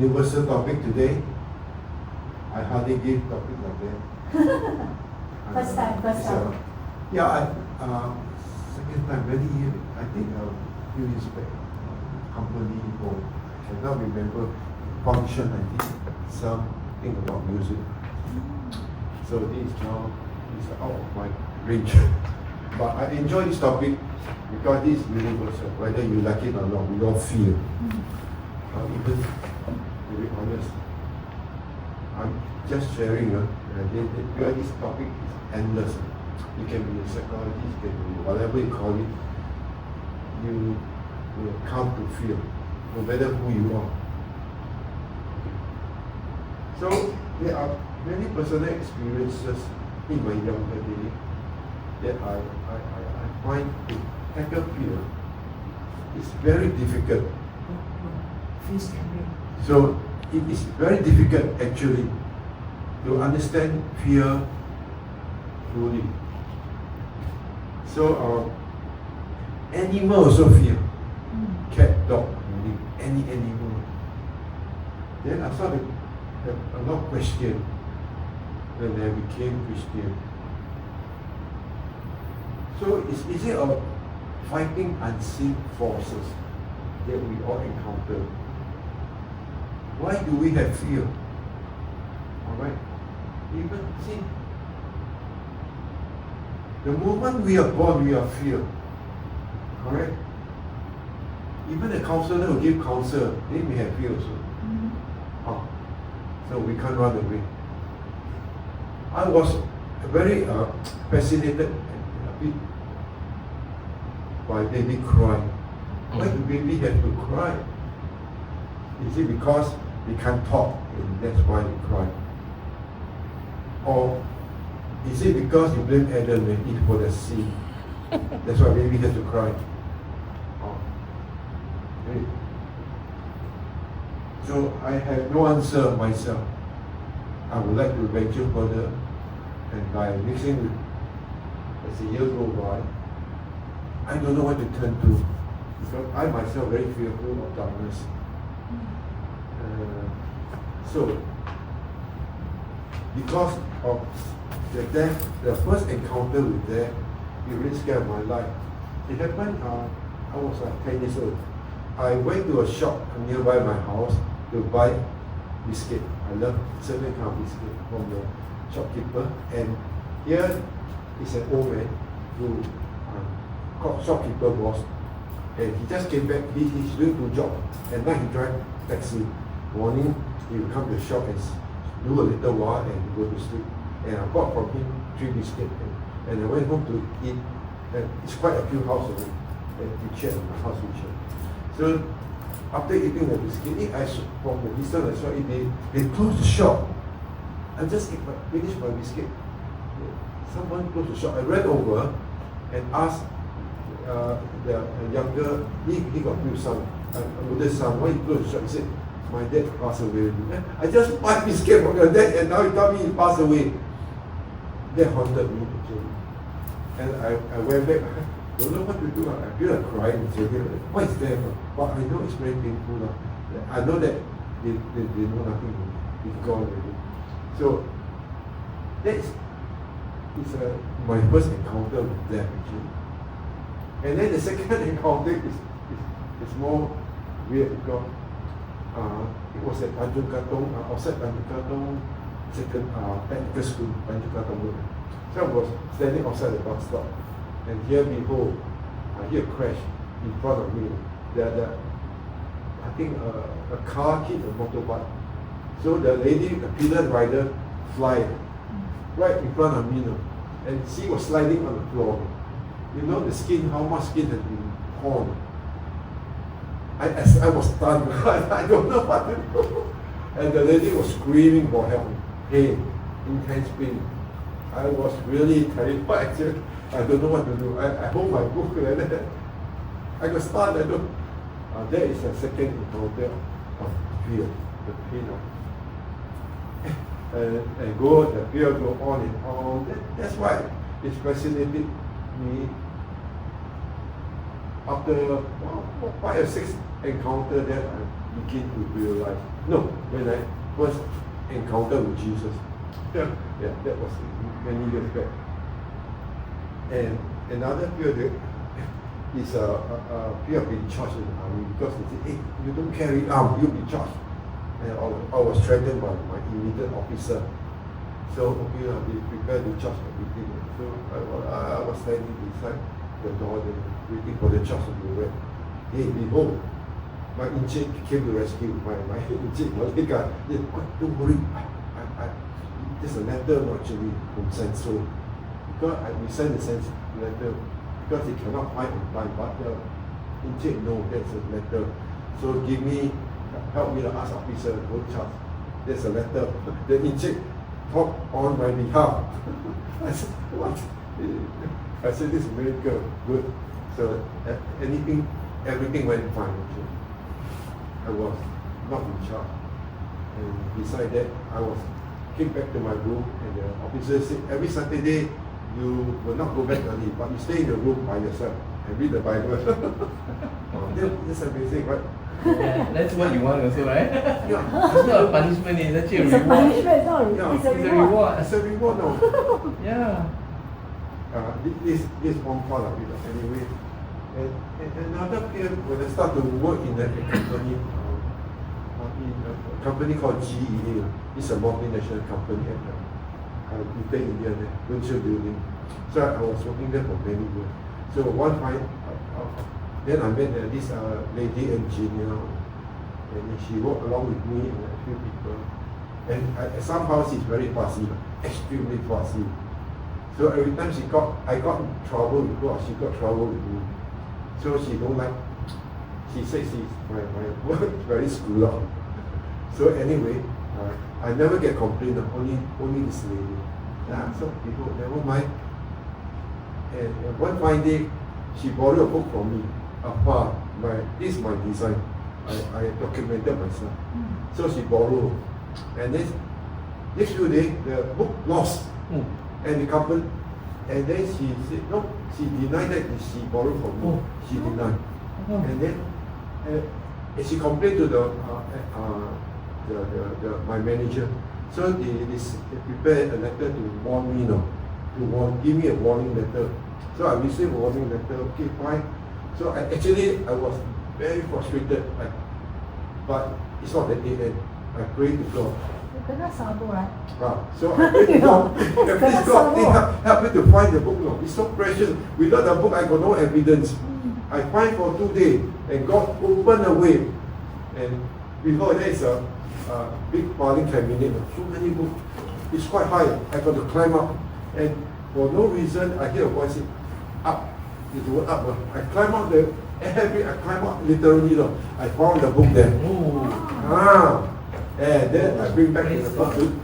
Universal topic today. I hardly give topic like that. First time. Yeah, second time, many years, I think a few years back, company or I cannot remember function, I think something about music. So this is out of my range. But I enjoy this topic because this is universal, whether you like it or not, we all feel. Even to be honest, I'm just sharing, because this topic is endless. You can be a psychologist, you can be whatever you call it, you will come to feel, no matter who you are. So there are many personal experiences in my younger days that I find to tackle fear is very difficult. So it is very difficult actually to understand fear fully. So animal also fear. Cat, dog, any animal. Then I started to have a lot of questions when I became Christian. So is it a fighting unseen forces that we all encounter? Why do we have fear? Alright? Even see, the moment we are born, we are fear. Correct? Even the counselor who give counsel, they may have fear also. So we can't run away. I was very fascinated and a bit by baby crying. Why do baby have to cry? Is it because they can't talk and that's why they cry? Or is it because you blame Adam and Eve for the sin? That's why baby has to cry. Really? So I have no answer myself. I would like to venture further, and by mixing with, as the years go by, I don't know what to turn to, because I myself very fearful of darkness. So, because of the death, the first encounter with death, it really scared my life. It happened, I was like 10 years old. I went to a shop nearby my house to buy biscuit. I love certain kind of biscuit from the shopkeeper. And here is an old man who called shopkeeper boss. And he just came back. He's doing two jobs. At night he drive taxi. Morning he will come to the shop and do a little while and go to sleep. And I bought from him 3 biscuits. And I went home to eat. And it's quite a few houses away. And we shared in my house, we shared. So after eating the biscuit, from the distance I saw it, they closed the shop. I just finished my biscuit. Someone closed the shop. I ran over and asked the younger, he got few son, older son, why he closed the shop? He said, my dad passed away. I just bought biscuit from your dad and now you tell me he passed away. That haunted me actually. And I went back. I don't know what to do. I feel like crying. What is there? But I know it's very painful. I know that they know nothing. It's gone already. So that's my first encounter with death actually. And then the second encounter is more weird because it was at Tanjung Katong, outside Tanjung Katong, second technical school, Tanjung Katong Road. So I was standing outside the bus stop. And here, behold, I hear a crash in front of me. I think a car hit a motorbike. So the lady, the pillar rider, fly right in front of me. And she was sliding on the floor. You know the skin, how much skin has been torn. I was stunned. I don't know what to do. And the lady was screaming for help. Pain, intense pain. I was really terrified. I don't know what to do. I hold my book like that. I got stunned. I don't. That is a second encounter of fear, the pain of. And the fear go on and on. That's why it fascinated me. After 5 or 6 encounters, that I begin to realize No, when I first encountered with Jesus. Yeah, that was many years back. And another fear that is a fear of being charged in the army, because they say, hey, you don't carry arm, you'll be charged. And I was threatened by my immediate officer. So, okay, I'll be prepared to charge everything. So I was standing beside the door and waiting for the charge to be read. Hey, behold, my Encik came to rescue my Encik Malay guy. He said, don't worry, there's a letter actually from Senso. Because we sent the Senso letter because he cannot find on time, but the Encik no, that's a letter. So help me to ask officer, go charge. There's a letter. The Encik talk on my behalf. I said, what? I said, this is miracle, good. So everything went fine actually. I was not in charge. And beside that, came back to my room, and the officer said, every Saturday you will not go back early, but you stay in the room by yourself and read the Bible. That's amazing, right? Yeah, that's what you want also, right? Yeah. It's not a punishment, it's actually a It's reward. a punishment, no, Yeah, it's a It's a reward. reward. It's a reward, no? Yeah. This one part of it, anyway. And another fear, when I start to work in a company, in a company called GEA, it's a multinational company at Little India, Winchell Building. So I was working there for many years. So one time, then I met this lady engineer, and she worked along with me and a few people. And somehow she's very fussy, extremely fussy. So every time I got in trouble with her, she got trouble with me. So she don't like. She says my work is very screwed up. So anyway, I never get complaint, only this lady. So people, never mind. And one fine day, she borrowed a book from me. This is my design. I documented myself. So she borrowed. And then next few days, the book lost. And the company, and then she said, no, she denied that she borrowed from me. She denied. And then she complained to my manager. So they prepared a letter to warn me, give me a warning letter. So I received a warning letter, okay, fine. So I was very frustrated, but it's not the end. I pray to God. You cannot sabo, right? So I pray to God, please God, help me to find the book. No, it's so precious. Without the book, I got no evidence. I find for 2 days, and God opened a way. And before there is a big filing cabinet, so many books. It's quite high. I got to climb up, and for no reason, I hear a voice say, up. It's the word up. I climb up I climb up literally. I found the book there. And then I bring back the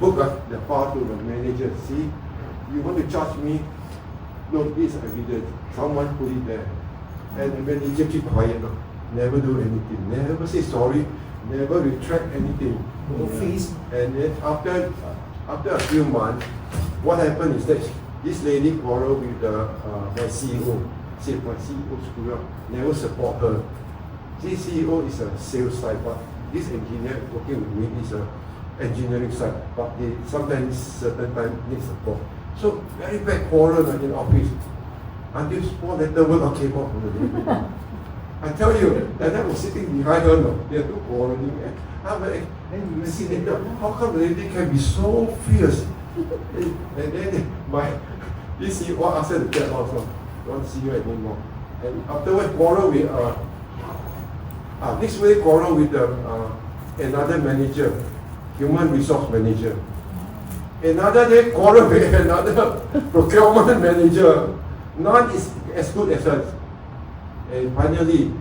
book, the file to the manager. See, you want to charge me? No, this is evidence. Someone put it there. And the manager keep quiet. Never do anything. Never say sorry. Never retract anything. No face. And then after a few months, what happened is that this lady quarreled with my CEO. Said my CEO screwed up. Never support her. This CEO is a sales side, but this engineer working with me is a engineering side. But they sometimes certain time need support. So very bad quarrel in the office. Until small letter word came out from the lady. I tell you, and I was sitting behind her. They are two quarreling. And you see later, how come the lady can be so fierce? And then this CEO asked her to get out. Don't see you anymore. And afterwards quarrel with next week quarrel with another manager, human resource manager. Another day quarrel with another procurement manager. None is as good as us. And finally,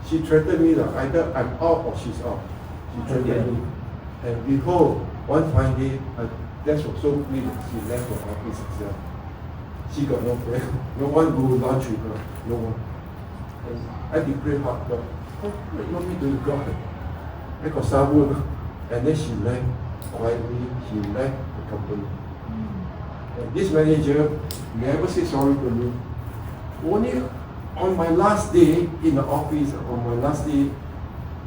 she threatened me that either I'm out or she's out. She threatened me. And behold, one fine day, that was so clean, she left her office herself. She got no friend. No one go lunch with her. No one. And I declared hard God. What you want me to do, God? I got sabu. And then she left quietly. She left the company. And this manager never said sorry to me. Only on my last day in the office, on my last day,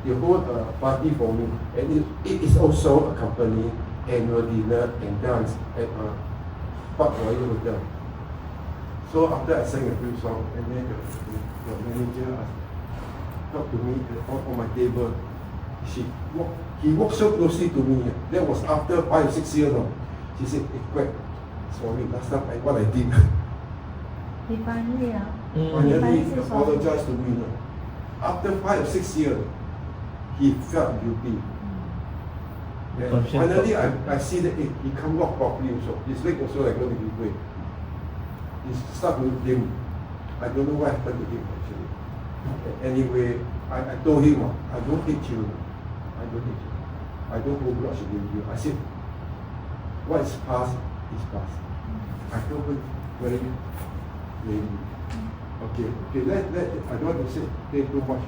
they hold a party for me, and it is also a company annual dinner and dance at Park Royal Hotel. So after I sang a few songs, and then the manager talked to me on my table. He walked so closely to me. That was after 5 or 6 years. She said, "Hey, Quek, sorry, last time what I did." He finally, Finally, he apologized to me. After 5 or 6 years, he felt guilty. And finally, I see that he can't walk properly also. His leg also like going to be great. He started to blame. I don't know what happened to him actually. Anyway, I told him, I don't hate you. I don't hate you. I don't hold grudge against you. I said, what is past is past. I told him very plainly. Okay, I don't want to say too much.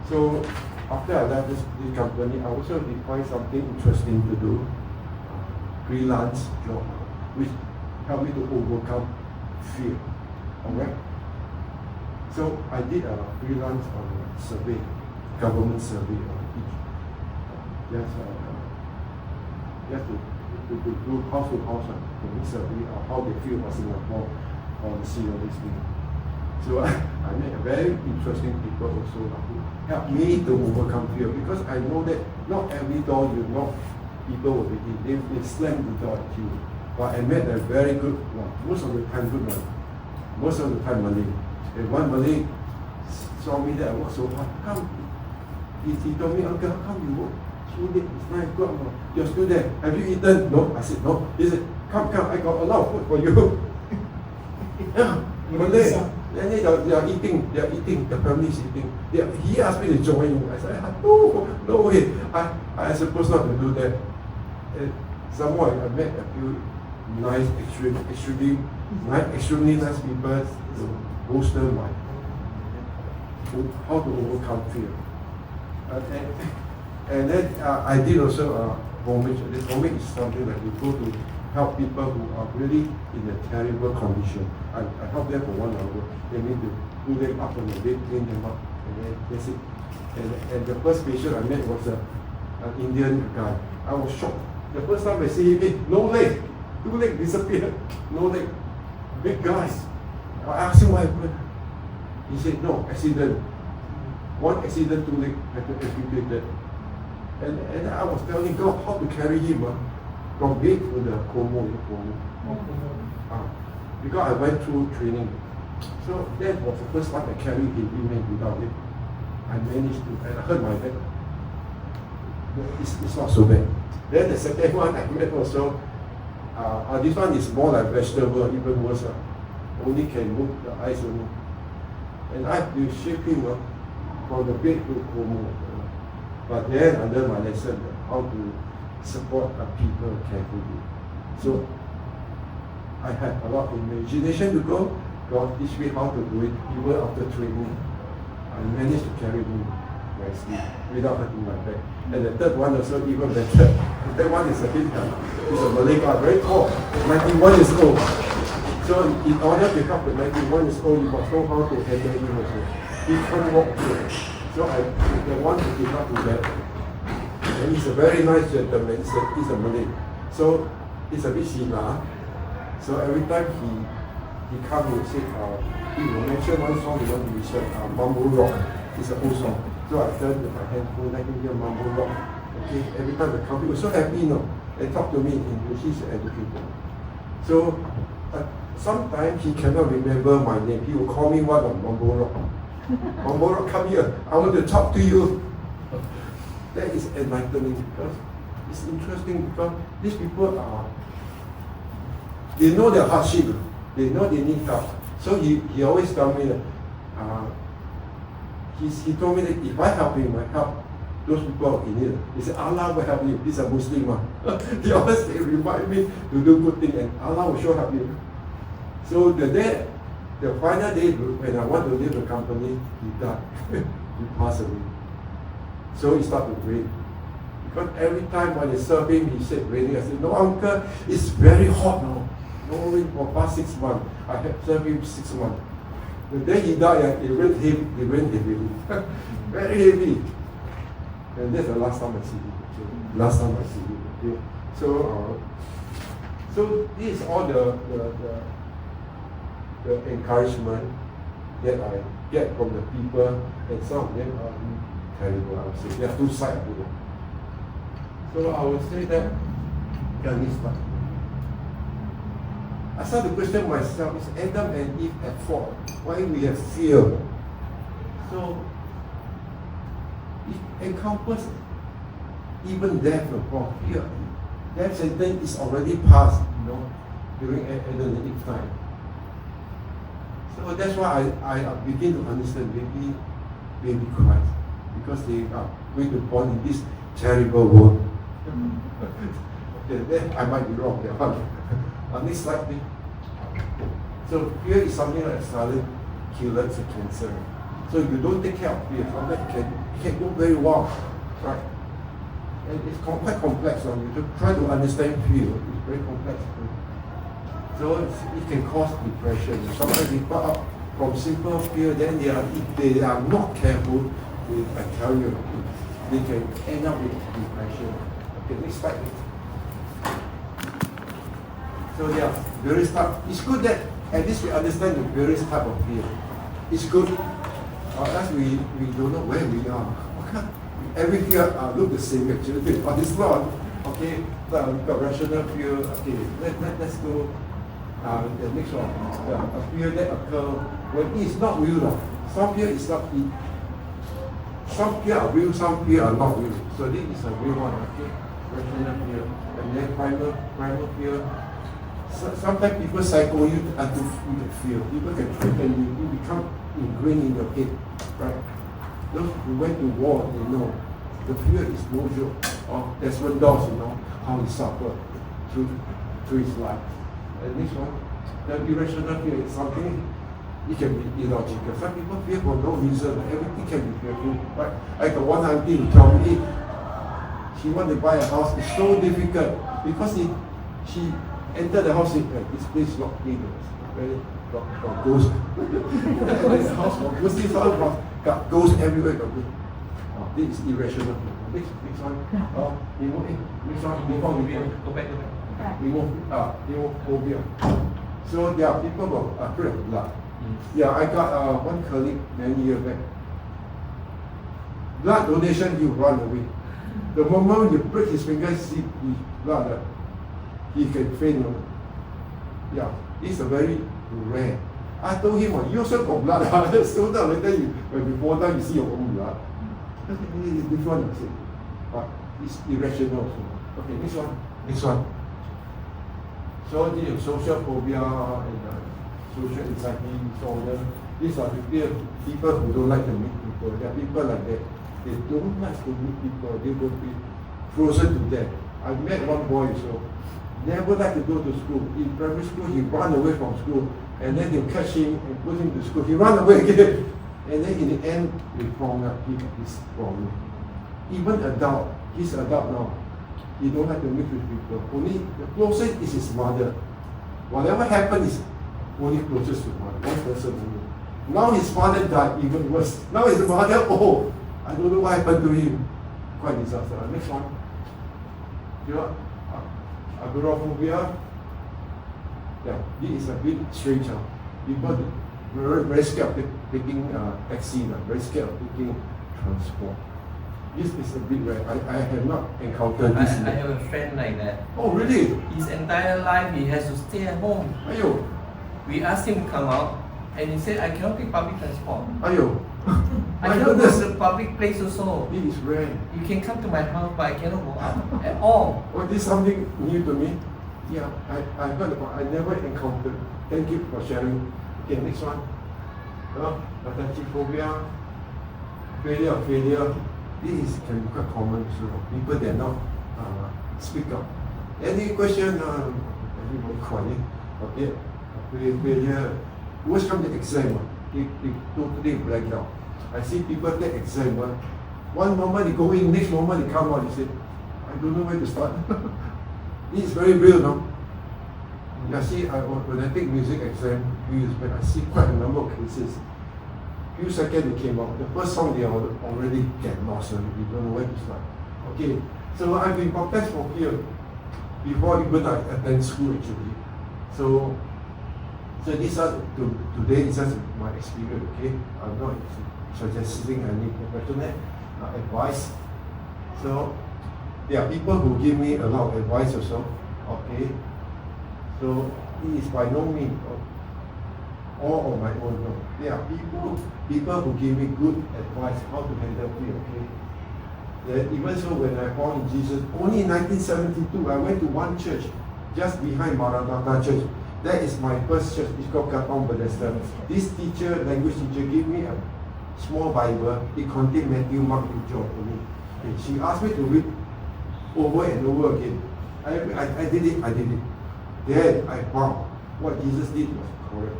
So after I left this company, I also did find something interesting to do, freelance job, which helped me to overcome fear. Alright? So I did a freelance survey, government survey on each. Just to do house to house survey of how they feel about Singapore policy or this thing. So I met a very interesting people also who helped me to overcome fear, because I know that not every door you knock, people will be in. They slam the door at you. But I met a very good one, most of the time good one, most of the time Malay. And one Malay saw me that I worked so hard. He told me, "Uncle, how come you work so late? It's 9 o'clock. You're still there. Have you eaten?" "No." I said, "No." He said, come, I got a lot of food for you." Yeah, Malay. And they are eating, the family is eating. He asked me to join him. I said, no way. I supposed not to do that. And somewhere I met a few nice, extremely nice people to bolster my how to overcome fear. And then I did also homage. This homage is something that we go to help people who are really in a terrible condition. I help them for 1 hour. They need to pull them up on the bed, clean them up, and then that's it. And the first patient I met was an Indian guy. I was shocked. The first time I see him, no leg, 2 legs disappeared, no leg, big guy. I asked him what happened. He said, no, accident. 1 accident, 2 legs had to amputate that. And I was telling God how to carry him from bed to the Como. Because I went through training. So that was the first time I carried heavy men without it. I managed to, and I hurt my back. It's not so bad. Then the second one I met also, this one is more like vegetable, even worse. Only can move the eyes only. And I have to shape him from the bed to Como. But then under my lesson, how to support people carefully. So I had a lot of imagination to go. God teach me how to do it, even after training. I managed to carry him nicely without hurting my back. And the third one also even better. The third one is a bit, he's a Malay guy, very tall, 91 years old. So in order to help the 91 years old, you must know how to handle him also. He can't walk through. So the one who did not do that. And he's a very nice gentleman, he's a Malay. So he's a bit sina. So every time he comes and say, he will mention one song he want to research, Mambo Rock. It's an old song. So I turned with my handphone, I can hear Mambo Rock. Okay, every time I come, he was so happy, They talk to me in English, he's an educator. So sometimes he cannot remember my name. He will call me one of Mambo Rock. Mambo Rock, come here, I want to talk to you. That is enlightening because it's interesting because these people they know their hardship. They know they need help. So he always tell me that he told me that if I help him, I help those people in need. He said, Allah will help you. He's a Muslim. He always remind me to do good things and Allah will sure help you. So the final day when I want to leave the company, he died. He passed away. So he started to rain. Because every time when I serve him, he said raining. I said, no uncle, it's very hot now. No rain for past 6 months. I have served him 6 months. The day he died, it went heavily. Very heavy. And that's the last time I see him. Okay? Last time I see him. Okay? So this is all the encouragement that I get from the people, and some of them are terrible, I would say. There are two sides of it. So I would say that, I start to question myself, is Adam and Eve at fault? Why we have fear? So it encompasses even death or fear. Death sentence is already passed, during Adam and Eve time. So that's why I begin to understand baby Christ, because they are going to born in this terrible world. Okay, then I might be wrong there. Next slide, please. So fear is something like a silent killer, it's a cancer. So if you don't take care of fear, sometimes it can go very wrong, right? And it's quite complex. You try to understand fear, it's very complex. So it can cause depression. Sometimes people up from simple fear, then if they are not careful, I tell you, they can end up with depression. Okay, next slide. So there are various types. It's good that at least we understand the various type of fear. It's good. As we don't know where we are. Okay. Every fear look the same actually, but it's not. Okay, so we've got rational fear. Okay, let's go. The next one, a fear that occurs when it is not real. Some fear is not real. Some fear are real, some fear are not real. So this is a real one. Okay, rational fear, and then primal fear. Sometimes people psycho you until you can feel. People can threaten you. You become ingrained in your head, right? Those who went to war, they know the fear is no joke. Desmond Doss, how he suffered through his life. And this one, the irrational fear is something. It can be illogical. Some people fear for no reason. Everything can be fearful, right? Like the one auntie who told me, she wanted to buy a house. It's so difficult because she entered the house, this place is not clean. Got ghosts. This house got ghosts. This house got ghosts everywhere. This is irrational. Next one. Next one. Before we go back. Remove phobia. So there are people who are afraid of blood. Yeah, I got one colleague many years back. Blood donation, he run away. The moment you break his finger, see blood, he can faint. Yeah, it's a very rare. I told him, you also got blood. So now later, when you fall down, you see your own blood. It's different, I say. But it's irrational also. Okay, next one. So the social phobia and social anxiety disorder. These are the people who don't like to meet people. There are people like that. They don't like to meet people. They will be frozen to death. I met one boy, so never like to go to school. In primary school, he ran away from school, and then they catch him and put him to school. He ran away again, and then in the end, they found out he had this problem. Even adult, he's adult now. He don't like to meet with people. Only the closest is his mother. Whatever happened is only closest to mother. One person only. Now his father died, even worse. Now his mother, I don't know what happened to him. Quite disaster. Next one. Agoraphobia. Yeah, this is a bit strange. People very scared of taking taxi, very scared of taking transport. This is a bit rare. I have not encountered this. I have a friend like that. Oh, really? His entire life he has to stay at home. Ayo. We asked him to come out, and he said, I cannot take public transport. Ayo. I cannot go to the public place also. This is rare. You can come to my house, but I cannot go out at all. Oh, this is something new to me. Yeah, I heard about. I never encountered. Thank you for sharing. Okay, next one. Phobia, failure. This can be quite common. So people that not speak up. Any question? Everybody quiet. Okay. Failure. Worst come to exam. They totally blank out. I see people take exam. One moment they go in, next moment they come out. They say, I don't know where to start. This is very real, no? You see, when I take music exam, few years back, I see quite a number of cases. Few seconds they came out. The first song they already get lost and we don't know where to start. Okay, so I've been baptized for fear before even I attend school actually. So these are today is just my experience. Okay, I'm not suggesting any professional advice. So there are people who give me a lot of advice also. Okay, so it is by no means all on my own. No. There are people who give me good advice how to handle fear. Okay. Then even so, when I born in Jesus, only in 1972, I went to one church just behind Maranatha Church. That is my first church. It's called Katong Bethesda. This teacher, language teacher, gave me a small Bible. It contained Matthew, Mark, and John for me. And she asked me to read over and over again. I did it. Then I found what Jesus did was correct.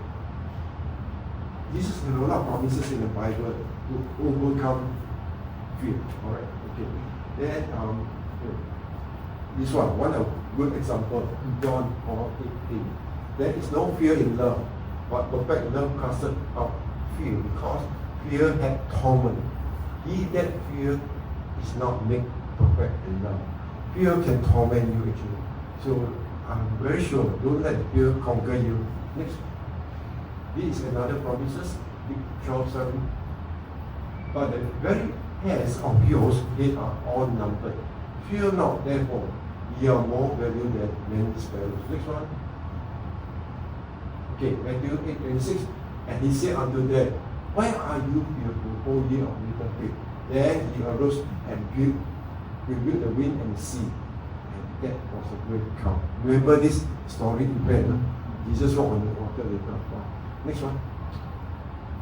Jesus had a lot of promises in the Bible to overcome fear. Alright, okay. Then this one a good example. John 4:18. There is no fear in love, but perfect love casteth out fear, because fear hath torment. He that fear is not made perfect in love. Fear can torment you actually. So I'm very sure, don't let fear conquer you. Next. This is another promises, 12:7. But the very hairs of yours, they are all numbered. Fear not, therefore, ye are more valuable than many sparrows. Next one. Okay, Matthew 8:26. And he said unto them, why are you fearful, O ye of little faith? Then he arose and rebuked the wind and the sea. And that was a great calm. Remember this story event? Jesus walked on the water later. Next one.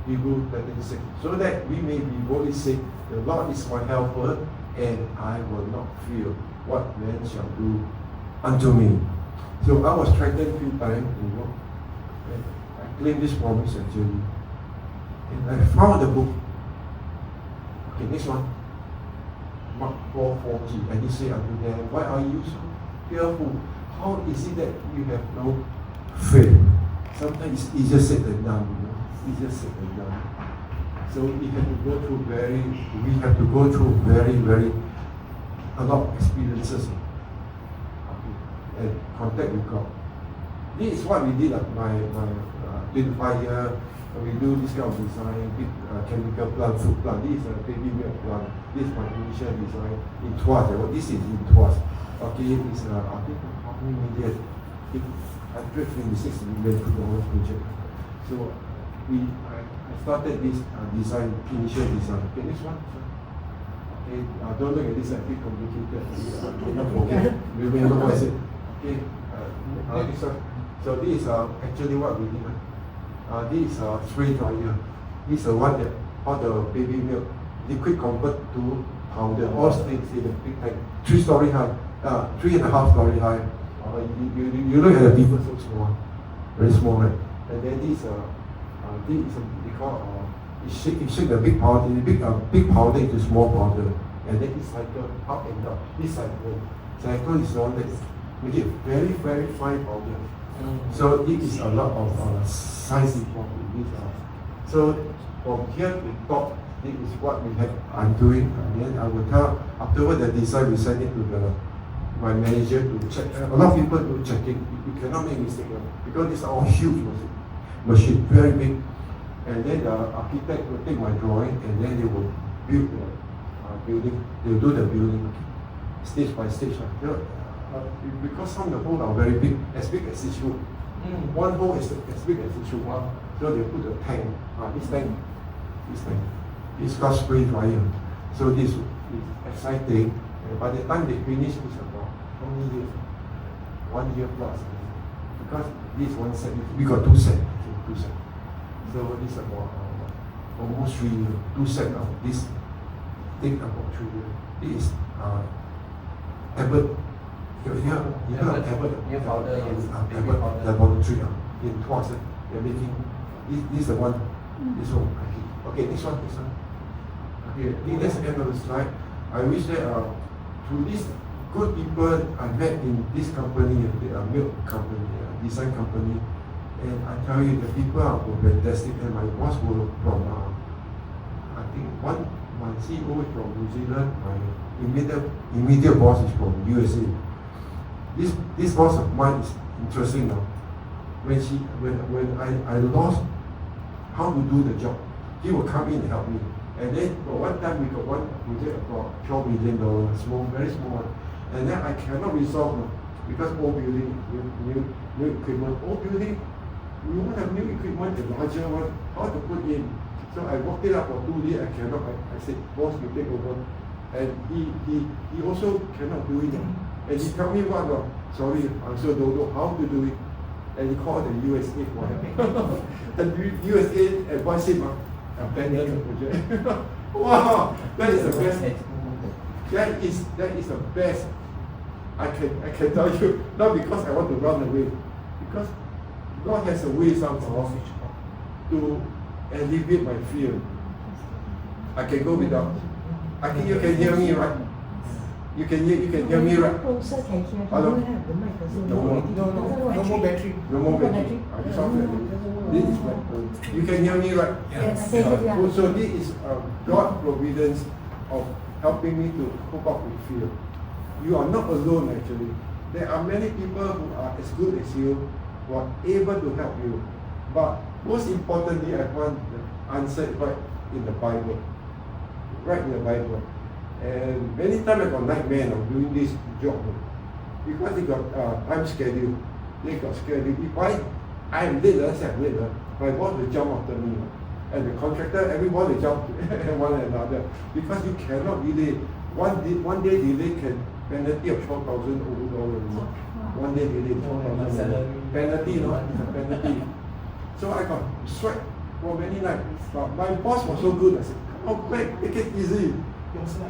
Hebrews 13:6. So that we may be boldly say, the Lord is my helper, and I will not fear what man shall do unto me. So I was threatened a few times, and I claimed this promise actually. And I found the book. Okay, next one. Mark 4:40. And he said unto them, why are you so fearful? How is it that you have no faith? Sometimes it's easier said than done, easier said than done. So we have to go through very a lot of experiences and contact with God. This is what we did at my 25 year. We do this kind of design, big chemical plant, food plant. This is a baby milk plant. This is my initial design in Tuas. This is in Tuas. Okay, it's I think how many million? 126 million $2 project. So I started this initial design. Okay, next one. Okay, don't look at this, a bit complicated. Okay, remember what I said. Okay, this one. So this is actually what we did. This is a spray dryer. This is the one that all the baby milk liquid convert to powder. All stays in a big tank. 3-story high, 3.5-story high. You look at the people so small, very small, right? And then this is we call you shake the big powder, big powder into small powder, and then it cycle up and down. This cycle is the one that make it very fine powder. So it is a lot of science involved in this. So from here to top, this is what I'm doing, and then I will tell afterward the design we send it to my manager to check. A lot of people do checking. You cannot make mistake because these are all huge machine, very big. And then the architect will take my drawing and then they will build the building. They will do the building stage by stage. Because some of the holes are very big as this room. One hole is as big as this room. So they put a tank. This tank. It's called spray dryer. So this is exciting. And by the time they finish, it's about how many years? 1 year plus. Because this one set, we got 2 sets. So this is about almost 3 years. 2 sets of this take about 3 years. This is Abbott. Abbott laboratory in Tuas. They're making this is the one. This one. Okay, this one. Okay, I think that's the end of the slide. I wish that through these good people I met in this company, the milk company, design company, And I tell you, the people were fantastic, and my boss were from, I think my CEO is from New Zealand, my immediate boss is from USA. This boss of mine is interesting now. When I lost how to do the job, he will come in and help me. And then for one time we got one project about $12 million, small, very small one. And then I cannot resolve because old building, new equipment, old building, we want a new equipment, a larger one, how to put in. So I worked it out for 2 days, I cannot, I said, boss, you take over. And he also cannot do it. And he told me what, sorry, I also don't know how to do it. And he called the USA for help. And USA advised him, abandon the project. Wow, that is the best. That is the best. I can tell you, not because I want to run away, because God has a way somehow to alleviate my fear. I can go without. I think you can hear me, right? You can hear me, right? Hello? No more battery. No more battery. This is my phone. You can hear me, right? Yes. So this is God's providence of helping me to cope up with fear. You are not alone, actually. There are many people who are as good as you, who are able to help you. But most importantly, I want the answer right in the Bible. Right in the Bible. And many times I got nightmare of doing this job. Because they got time schedule. They got schedule. If I am late, let's say I'm late, my boss will jump after me. And the contractor, everyone will jump one another. Because you cannot delay. One day delay can penalty of $12,000 over. One day delay, $12,000. Penalty, no? It's a penalty. So I got sweat for many nights. But my boss was so good. I said, come on, Quek, take it easy.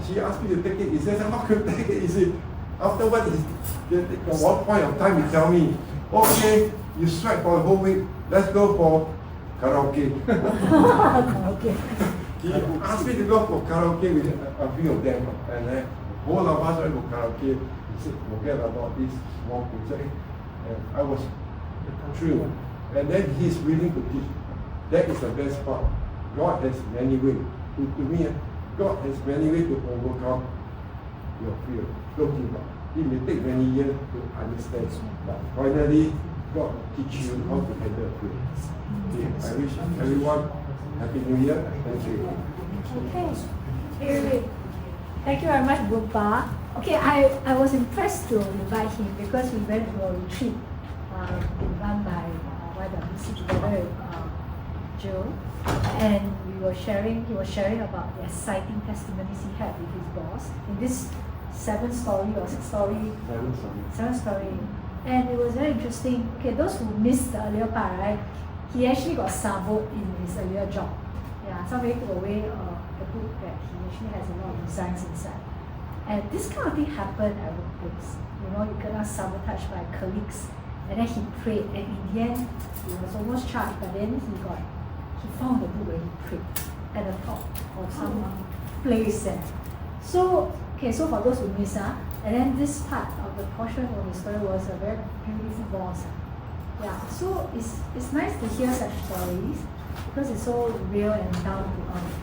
She asked me to take it easy. I said, how can you take it easy? Afterwards, at one point of time, he tell me, okay, you sweat for a whole week. Let's go for karaoke. He asked me to go for karaoke with a few of them. And then all of us went to karaoke. He said, forget about this small project. And I was thrilled. And then he's willing to teach. That is the best part. God has many ways. To me, God has many ways to overcome your fear. Don't give up. It may take many years to understand. But finally, God will teach you how to handle fear. Okay, I wish everyone Happy New Year. Thank you. Okay. Thank you very much, Bupa. Okay, I was impressed to invite him because we went to a retreat run by YWC together with Jill, and he was sharing about the exciting testimonies he had with his boss in this 7-story or 6-story. 7-story. And it was very interesting. Okay, those who missed the earlier part, right? He actually got sabo in his earlier job. Yeah, somebody took away the book that he actually has a lot of designs inside. And this kind of thing happened at workplace. You know, you got sabotaged by colleagues, and then he prayed, and in the end, he was almost charged, but then he found the book where he prayed at the top of some place there. So for those who miss, and then this part of the portion of the story was a very beautiful boss. Yeah, so it's nice to hear such stories because it's so real and down to earth.